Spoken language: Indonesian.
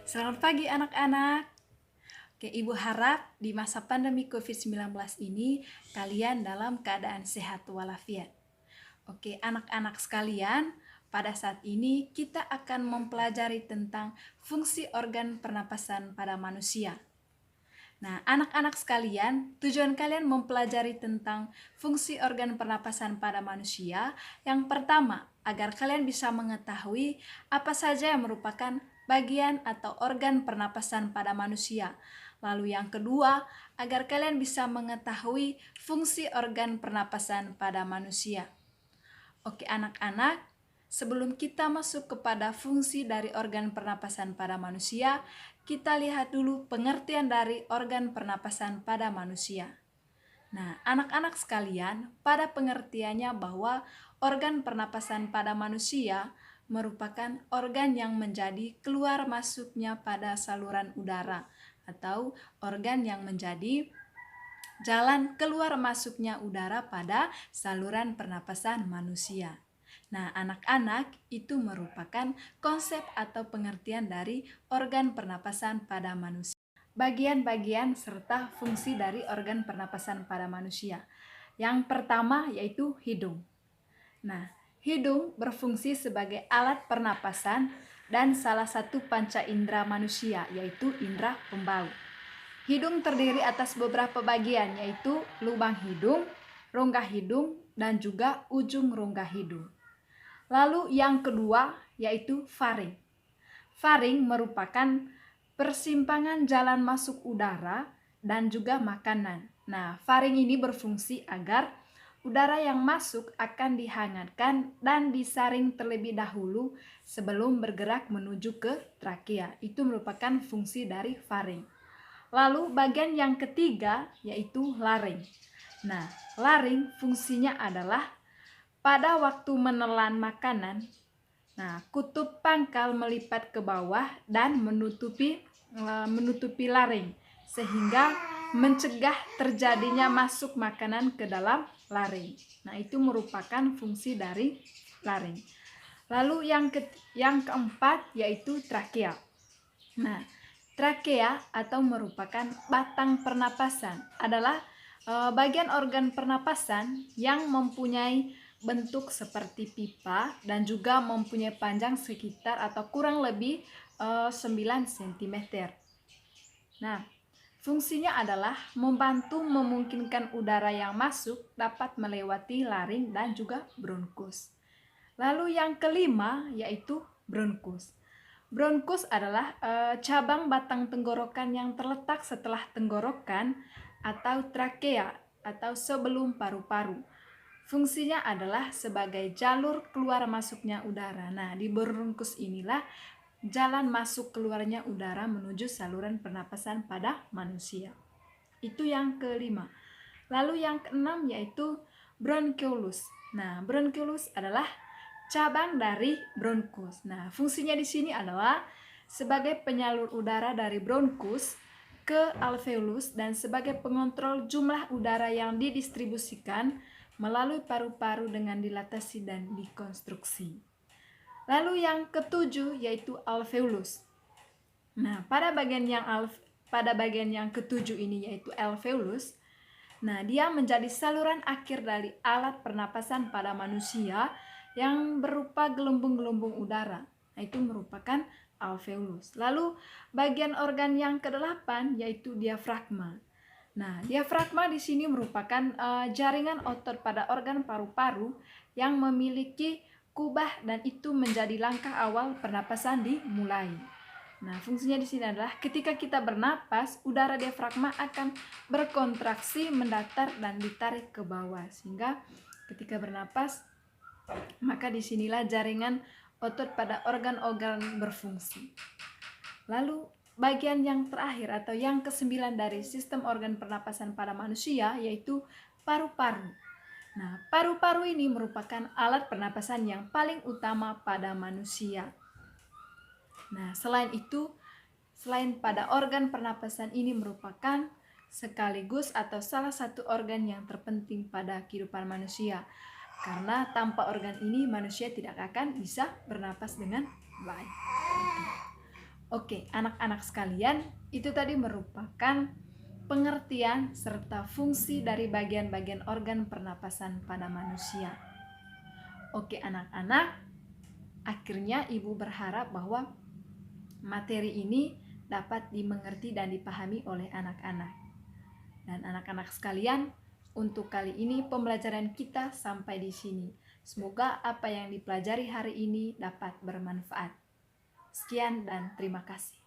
Selamat pagi anak-anak. Oke, Ibu harap di masa pandemi COVID-19 ini kalian dalam keadaan sehat walafiat. Oke, anak-anak sekalian, pada saat ini kita akan mempelajari tentang fungsi organ pernapasan pada manusia. Nah, anak-anak sekalian, tujuan kalian mempelajari tentang fungsi organ pernapasan pada manusia. Yang pertama, agar kalian bisa mengetahui apa saja yang merupakan bagian atau organ pernapasan pada manusia. Lalu yang kedua, agar kalian bisa mengetahui fungsi organ pernapasan pada manusia. Oke anak-anak, sebelum kita masuk kepada fungsi dari organ pernapasan pada manusia, kita lihat dulu pengertian dari organ pernapasan pada manusia. Nah, anak-anak sekalian, pada pengertiannya bahwa organ pernapasan pada manusia merupakan organ yang menjadi keluar masuknya pada saluran udara atau organ yang menjadi jalan keluar masuknya udara pada saluran pernapasan manusia. Nah, anak-anak, itu merupakan konsep atau pengertian dari organ pernapasan pada manusia. Bagian-bagian serta fungsi dari organ pernapasan pada manusia. Yang pertama yaitu hidung. Nah, hidung berfungsi sebagai alat pernapasan dan salah satu panca indera manusia, yaitu indera pembau. Hidung terdiri atas beberapa bagian, yaitu lubang hidung, rongga hidung, dan juga ujung rongga hidung. Lalu yang kedua yaitu faring. Faring merupakan persimpangan jalan masuk udara dan juga makanan. Nah, faring ini berfungsi agar udara yang masuk akan dihangatkan dan disaring terlebih dahulu sebelum bergerak menuju ke trakea. Itu merupakan fungsi dari faring. Lalu bagian yang ketiga yaitu laring. Nah, laring fungsinya adalah pada waktu menelan makanan, nah, kutub pangkal melipat ke bawah dan menutupi laring sehingga mencegah terjadinya masuk makanan ke dalam laring. Nah, itu merupakan fungsi dari laring. Lalu yang keempat yaitu trakea. Nah, trakea atau merupakan batang pernapasan adalah bagian organ pernapasan yang mempunyai bentuk seperti pipa dan juga mempunyai panjang sekitar atau kurang lebih 9 cm. Nah, fungsinya adalah membantu memungkinkan udara yang masuk dapat melewati laring dan juga bronkus. Lalu yang kelima yaitu bronkus. Bronkus adalah cabang batang tenggorokan yang terletak setelah tenggorokan atau trakea atau sebelum paru-paru. Fungsinya adalah sebagai jalur keluar masuknya udara. Nah, di bronkus inilah jalan masuk keluarnya udara menuju saluran pernapasan pada manusia. Itu yang kelima. Lalu yang keenam yaitu bronchioles. Nah, bronchioles adalah cabang dari bronkus. Nah, fungsinya di sini adalah sebagai penyalur udara dari bronkus ke alveolus dan sebagai pengontrol jumlah udara yang didistribusikan melalui paru-paru dengan dilatasi dan dikonstruksi. Lalu yang ketujuh yaitu alveolus. Nah, pada bagian yang ketujuh ini yaitu alveolus. Nah, dia menjadi saluran akhir dari alat pernapasan pada manusia yang berupa gelembung-gelembung udara. Nah, itu merupakan alveolus. Lalu bagian organ yang kedelapan yaitu diafragma. Nah, diafragma di sini merupakan jaringan otot pada organ paru-paru yang memiliki kubah dan itu menjadi langkah awal pernapasan dimulai. Nah, fungsinya di sini adalah ketika kita bernapas, udara diafragma akan berkontraksi, mendatar dan ditarik ke bawah sehingga ketika bernapas maka disinilah jaringan otot pada organ-organ berfungsi. Lalu bagian yang terakhir atau yang kesembilan dari sistem organ pernapasan pada manusia yaitu paru-paru. Nah, paru-paru ini merupakan alat pernapasan yang paling utama pada manusia. Nah, selain pada organ pernapasan ini merupakan sekaligus atau salah satu organ yang terpenting pada kehidupan manusia. Karena tanpa organ ini manusia tidak akan bisa bernapas dengan baik. Oke, anak-anak sekalian, itu tadi merupakan pengertian serta fungsi dari bagian-bagian organ pernapasan pada manusia. Oke, anak-anak, akhirnya Ibu berharap bahwa materi ini dapat dimengerti dan dipahami oleh anak-anak. Dan anak-anak sekalian, untuk kali ini pembelajaran kita sampai di sini. Semoga apa yang dipelajari hari ini dapat bermanfaat. Sekian dan terima kasih.